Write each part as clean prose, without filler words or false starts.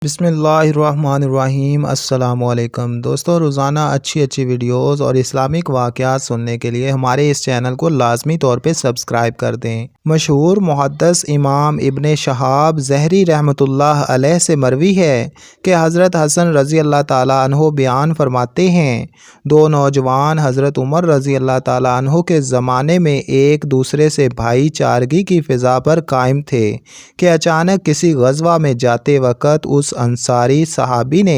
بسم اللہ الرحمن الرحیم۔ السلام علیکم دوستو، روزانہ اچھی ویڈیوز اور اسلامک واقعات سننے کے لیے ہمارے اس چینل کو لازمی طور پہ سبسکرائب کر دیں۔ مشہور محدث امام ابن شہاب زہری رحمۃ اللہ علیہ سے مروی ہے کہ حضرت حسن رضی اللہ تعالیٰ عنہ بیان فرماتے ہیں، دو نوجوان حضرت عمر رضی اللہ تعالیٰ عنہ کے زمانے میں ایک دوسرے سے بھائی چارگی کی فضا پر قائم تھے کہ اچانک کسی غزوہ میں جاتے وقت اس انصاری صحابی نے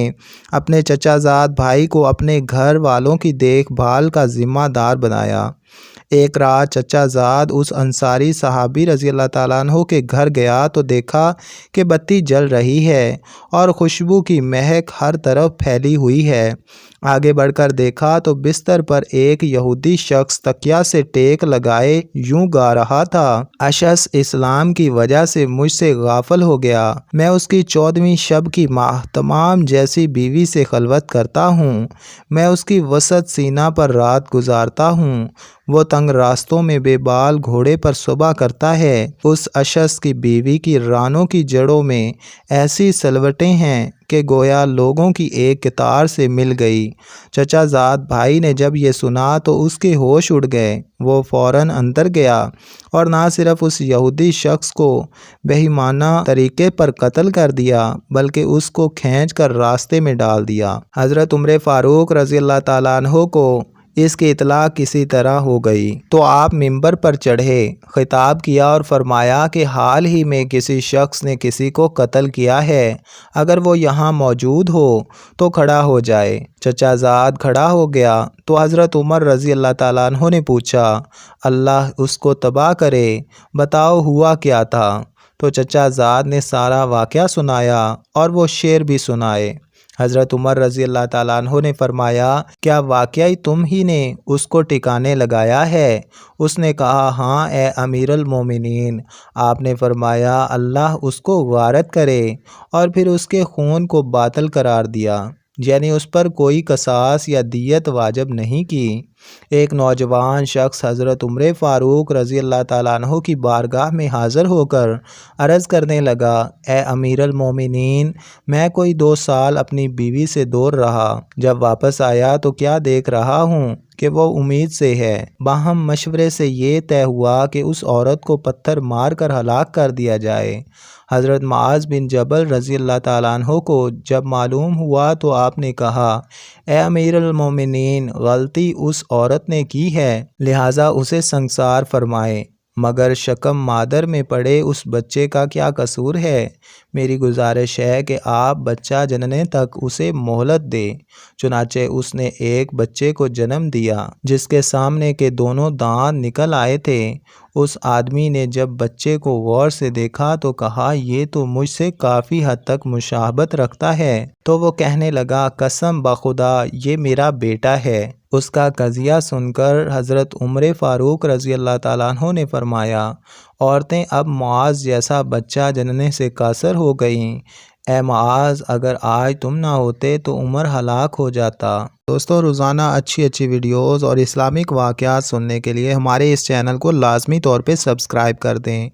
اپنے چچا زاد بھائی کو اپنے گھر والوں کی دیکھ بھال کا ذمہ دار بنایا۔ ایک رات چچا زاد اس انصاری صحابی رضی اللہ تعالیٰ عنہ کے گھر گیا تو دیکھا کہ بتی جل رہی ہے اور خوشبو کی مہک ہر طرف پھیلی ہوئی ہے۔ آگے بڑھ کر دیکھا تو بستر پر ایک یہودی شخص تکیہ سے ٹیک لگائے یوں گا رہا تھا، اشس اسلام کی وجہ سے مجھ سے غافل ہو گیا، میں اس کی 14ویں شب کی ماہتمام جیسی بیوی سے خلوت کرتا ہوں، میں اس کی وسط سینہ پر رات گزارتا ہوں، وہ تنگ راستوں میں بے بال گھوڑے پر صبح کرتا ہے، اس اشس کی بیوی کی رانوں کی جڑوں میں ایسی سلوٹیں ہیں کہ گویا لوگوں کی ایک قطار سے مل گئی۔ چچا زاد بھائی نے جب یہ سنا تو اس کے ہوش اڑ گئے، وہ فوراً اندر گیا اور نہ صرف اس یہودی شخص کو بہیمانہ طریقے پر قتل کر دیا بلکہ اس کو کھینچ کر راستے میں ڈال دیا۔ حضرت عمر فاروق رضی اللہ تعالیٰ عنہ کو اس کی اطلاع کسی طرح ہو گئی تو آپ منبر پر چڑھے، خطاب کیا اور فرمایا کہ حال ہی میں کسی شخص نے کسی کو قتل کیا ہے، اگر وہ یہاں موجود ہو تو کھڑا ہو جائے۔ چچا زاد کھڑا ہو گیا تو حضرت عمر رضی اللہ تعالیٰ عنہ نے پوچھا، اللہ اس کو تباہ کرے، بتاؤ ہوا کیا تھا؟ تو چچا زاد نے سارا واقعہ سنایا اور وہ شعر بھی سنائے۔ حضرت عمر رضی اللہ تعالیٰ عنہ نے فرمایا، کیا واقعی تم ہی نے اس کو ٹھکانے لگایا ہے؟ اس نے کہا، ہاں اے امیر المومنین۔ آپ نے فرمایا، اللہ اس کو غارت کرے، اور پھر اس کے خون کو باطل قرار دیا، یعنی اس پر کوئی قصاص یا دیت واجب نہیں کی۔ ایک نوجوان شخص حضرت عمر فاروق رضی اللہ تعالیٰ عنہ کی بارگاہ میں حاضر ہو کر عرض کرنے لگا، اے امیر المومنین، میں کوئی 2 سال اپنی بیوی سے دور رہا، جب واپس آیا تو کیا دیکھ رہا ہوں کہ وہ امید سے ہے۔ باہم مشورے سے یہ طے ہوا کہ اس عورت کو پتھر مار کر ہلاک کر دیا جائے۔ حضرت معاذ بن جبل رضی اللہ تعالیٰ عنہ کو جب معلوم ہوا تو آپ نے کہا، اے امیر المومنین، غلطی اس عورت نے کی ہے، لہٰذا اسے سنگسار فرمائے، مگر شکم مادر میں پڑے اس بچے کا کیا قصور ہے؟ میری گزارش ہے کہ آپ بچہ جننے تک اسے مہلت دیں۔ چنانچہ اس نے ایک بچے کو جنم دیا جس کے سامنے کے دونوں دانت نکل آئے تھے۔ اس آدمی نے جب بچے کو غور سے دیکھا تو کہا، یہ تو مجھ سے کافی حد تک مشابہت رکھتا ہے۔ تو وہ کہنے لگا، قسم بخدا یہ میرا بیٹا ہے۔ اس کا قضیہ سن کر حضرت عمر فاروق رضی اللہ تعالیٰ عنہ نے فرمایا، عورتیں اب معاذ جیسا بچہ جننے سے قاصر ہو گئیں۔ اے معاذ، اگر آج تم نہ ہوتے تو عمر ہلاک ہو جاتا۔ دوستو، روزانہ اچھی ویڈیوز اور اسلامک واقعات سننے کے لیے ہمارے اس چینل کو لازمی طور پہ سبسکرائب کر دیں۔